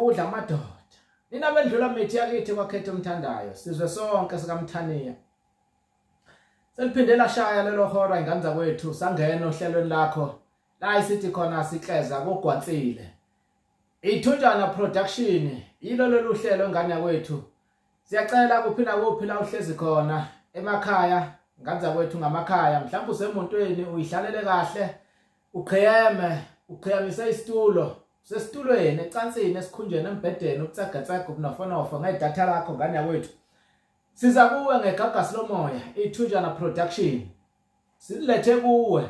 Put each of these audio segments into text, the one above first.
ukudla amadoda. Nina bendlula mithi yakithi kwakhetha umthandayo. Sizwe sonke sikaMthaniya. Seliphindela shaya lelo hora ingane zakwethu sangena ohlelweni lakho. La isithi khona sikleza kugwansile. Ithunjana production yilo lolu hlelo ngane yakwethu. Siyacela kuphina kuphi la uhlezi khona emakhaya ngane zakwethu ngamakhaya mhlawumbe usemontweni uyihlalele kahle uqhiyamise isitulo sesitulweni ecansini esikhunjeni embedeni ukutsagatsaka kunofonofa ngedatha lakho ngane yakwethu. Siza kuwe ngegagasi lomoya ithunjana production. Silethe kuwe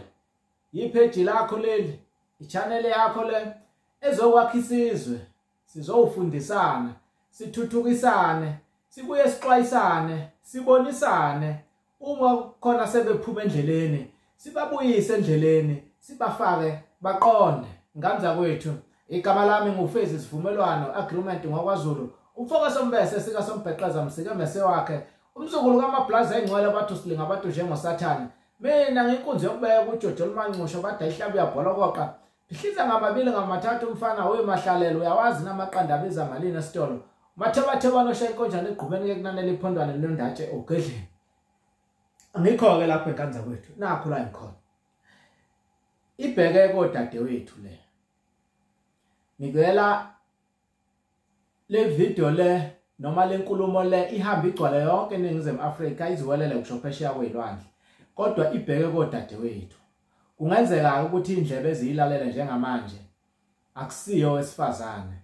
yipage lakho leli ichannel yakho le ezokwakha isizwe sizowufundisana sithuthukisane sibuye sixwayisane sibonisane uma khona sebephuma endleleni sibabuyise endleleni sibafake baqonde ngane zakwethu. Igama lami ngufezi sivumelwano agreement ngokwaZulu umfoka sombese sika sombheqeza msike mese wakhe umzukulu kaMablaza engcwele abathu silinga abantu njengoSathane. Mina nginkunzi yokubeka uJojo limanxusho kade ihlaba uyabholokoqa ihliza ngamabili ngamathathu umfana weMahlalelo uyawazi namaqanda abiza malini esitolo matheba nosha inkonjane egqubeni ke kunanele iphondwane londatshe ogedleni. Angikho ke lapho engane zakwethu nakho la ngikhona ibheke kodadewethu le ngikela le video le noma le nkulumo le ihamba igcwala yonke eNingizimu Afrika iziwelele kushophesheya kwezilwandle kodwa ibheke kodadewethu. Kungenzeka ukuthi indlebe eziyilalele njengamanje akusiyo wesifazane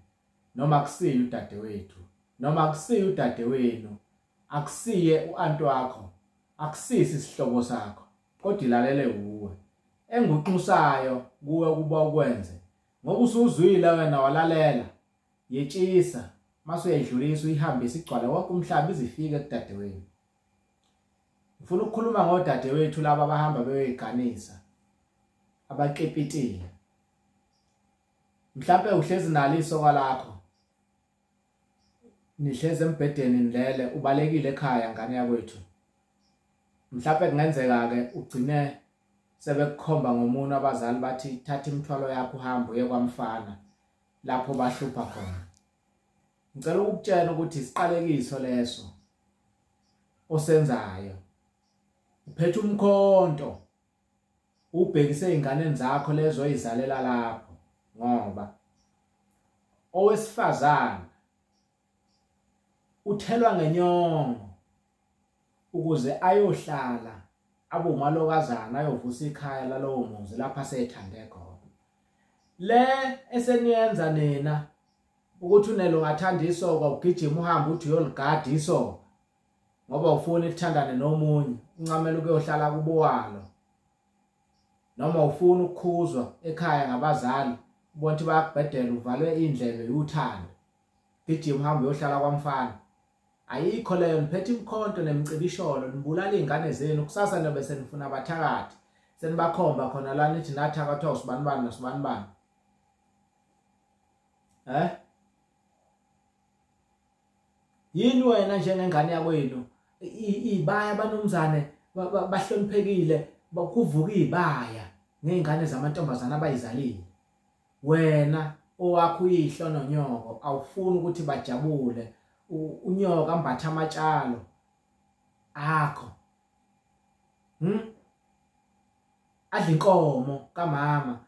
noma akusiyo udadewethu noma akusiyo udadewenu akusiye uanti wakho akusisi isihlobo sakho kodwa ilalele uwe enguqhusayo kuwe kuba ukwenze ngoba usuzwile wena walalela yetshisa mase uyedlulisa uyihambisa igcwala wonke umhlaba izifike kudadewenu. Ngifuna ukukhuluma ngodadewethu laba abahamba beyoyiganisa abaqepitile. Mhlawumbe uhlezi nalo isoka lakho nihleze embedeni nilele ubalekile ekhaya ngane yakwethu. Mhlawumbe kungenzeka ke ugcine sebekukhomba ngomunye abazali bathi thatha imithwalo yakho uhambe uye kwamfana lapho bahlupha khona. Ngicela ukutshela ukuthi isiqalekiso leso osenzayo uphethe umkhonto ubhekise ingane zakho lezo oyizalela lapho ngoba owesifazana uthelwa ngenyongo ukuze ayohlala abomalokazana ayovusa ikhaya lalowo muzi lapha sethande khona. Le eseniyenza nina ukuthi unelo ngathanda isoka ugijima uhambe uthi uyoligada isoka ngoba ufuna ukuthandana nomunye uncamela ukuyohlala kubowalo noma ufuna ukukhuzwa ekhaya ngabazali ubonke bayakubhedela uvalwe indlebe uthando gijima uhambe uyohlala kwamfana. Ayikho leyo niphethe imkhonto nemicibisholo nibulala ingane zenu kusasa nobe senifuna abathakathi senibakhomba khona la nithi nathakathwa usibanibani nosibanibani. Yini wena njengengane yakwenu ibaya abanomzane bahloniphekile bakuvuka izibaya ngezingane zamantombazana abayizalile. Wena owakho uyihlo nonyoko awufuni ukuthi bajabule unyoka ambatha amatshalo akho adla inkomo kamama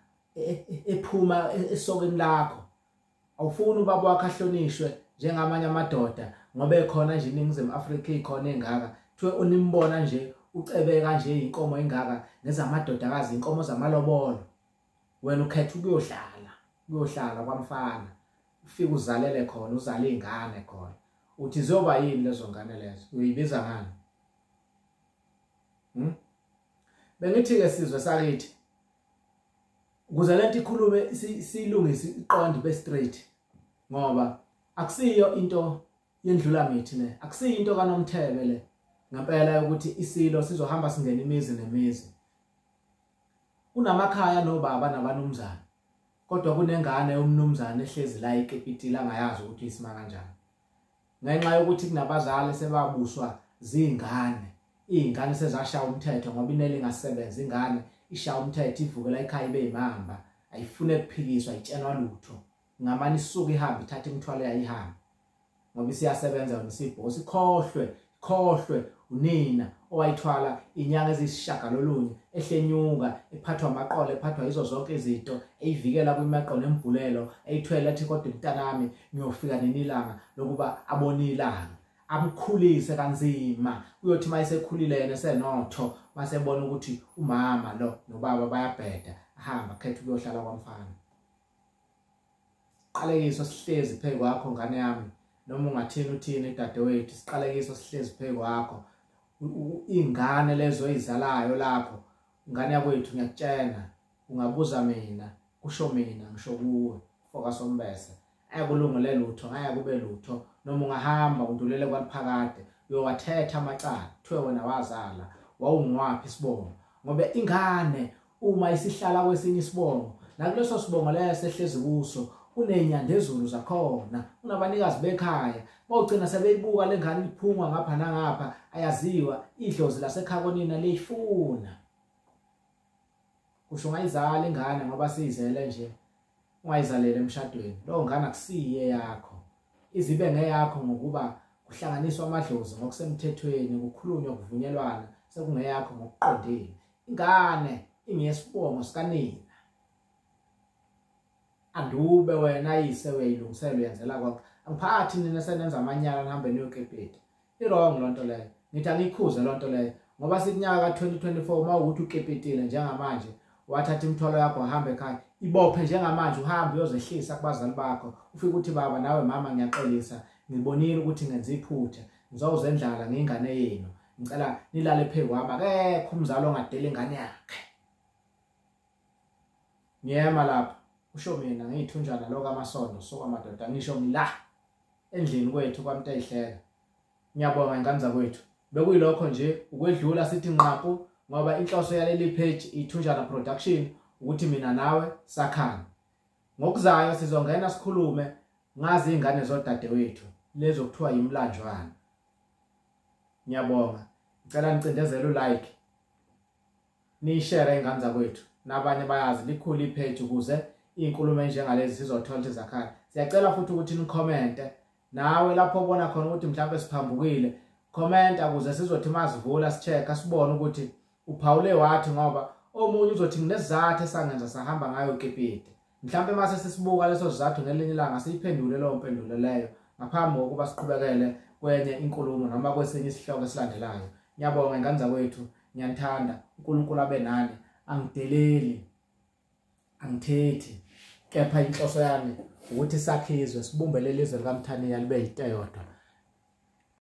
ephuma esokeni lakho. Awufuni ubaba wakho ahlonishwe njengamanye amadoda ngoba ekhona nje eNingizimu Afrika ikhona engaka kuthiwe unimbona nje ucebeka nje inkomo engaka nezamadodakazi inkomo zamalobolo. Wena ukhetha ukuyohlala kwamfana ufike uzalele khona uzale ingane khona uthi zoba yini lezo ngane lezo uyibiza ngani? Bengithi ke sizwe sakithi ukuze lento ikhulume silungise iqondo be straight ngoba akusiyo into yendlula mithi le akusiyo into kaNomthebe le ngempela ukuthi isilo sizohamba singena imizi nemizi. Kunamakhaya nobaba nabanumzana kodwa kunengane yomnumzane ehlezi la ekepitila angayazi ukuthi isima kanjani ngenxa yokuthi kunabazali sebabuswa zingane. Izingane sezashaya umthetho ngoba ineli ngasebenza ingane ishaya umthetho ivukela ekhaya ibe imamba ayifune ukuphikiswa itshenwa lutho ngamani isuka ihamba ithatha imithwalo yayihamba ngoba isiyasebenza ngesibhosi khohlwe unina owayithwala inyanga ezisishagalolunye ehlenyuka ephathwa amaqolo ephathwa izo zonke izinto eyivikela kwimeqo nembulelo eyithwele ethi kodwa mntanami ngiyofika nenilanga lokuba abone ilanga amkhulise kanzima uyothi mayisekhulile yena senotho masebona ukuthi umama lo nobaba bayabheda ahamba khetha ukuyohlala kwamfana. Siqalekiso sihlezi phezu kwakho ngane yami noma ungathini uthini dadewethu, siqalekiso sihlezi phezu kwakho. Ingane lezo ezizalayo lapho ngane yakwethu ngiyakutshela ungabuza mina kusho mina ngisho kuwe focus ombese ayikulungele lutho ngaya kube lutho noma ungahamba undulele kwaliphakade uyowathetha amacala kuthiwe wena wazala wawungwaphi isibongo ngoba ingane uma isihlala kwesinye isibongo nakuleso sibongo leso ehlezi kuso kunenyandezulu zakhona unabanikazi bekhaya bawugcina sebeyibuka lengane liphuma ngapha nangapha ayaziwa idlozi lasekhaya leyifuna kusho ungayizala ingane ngoba siyizele nje ungayizalele emshadweni lo ngane akusiye yakho izibe ngeyakho ngokuba kuhlanganiswa amadlozi ngokusemthethweni kukhulunywa kuvunyelwana sekungeyakho ngokuqondile ingane ingiyesibongo sikanina andube wena yise weyilungisela uyenzela kwakho angiphathi nina senenza amanyala nihambe niyokepeta irong lonto leyo ngithi angikhuze lonto leyo ngoba sikunyaka ka2024 mawukuthi ukepetile njengamanje wathatha imithwalo yakho wahamba ekhaya ibophe njengamanje uhambe uyozehlisa kubazali bakho ufike ukuthi baba nawe mama ngiyaxolisa ngibonile ukuthi ngenza iphutha ngizowuzendlala ngingane yenu ngicela nilale phezu kwami akekho umzali ongadela ingane yakhe ngiyema lapha usho mina ngiyithunjana lokho amasondo sokwamadoda ngisho ngila endlini kwethu kwamteyihleka ngiyabonga ingane zakwethu bekuyilokho nje ukwedlula sithi nqapu ngoba inhloso yaleli page ithunjana production ukuthi mina nawe sakhana ngokuzayo sizongena sikhulume ngazi ingane zodadewethu lezo kuthiwa imlanjwana. Ngiyabonga ngicela nicindezele ulike ni-share ingane zakwethu nabanye bayazi likhulu ipage ukuze inkulumo enjengalezi sizothola ukuthi zakhaya. Siyacela futhi ukuthi ni-comment nawe lapho ubona khona ukuthi mhlawumbe siphambukile comment ukuze sizothi masivula sicheck sibone ukuthi uphawule wathi ngoba omunye uzothi nginesizathu esangenza sahamba ngayo ukepete mhlawumbe mase sisibuka leso sizathu ngelinye ilanga siyiphendule lo mpendulo leyo ngaphambi kokuba siqhubekele kwenye inkulumo noma kwesinye isihloko esilandelayo. Ngiyabonga ingane zakwethu ngiyanthanda uNkulunkulu abe nani angideleli angithethi kepha inhloso yami ukuthi sakhizwe sibumbele ilizwe likaMthaniya libe yiteyodwa.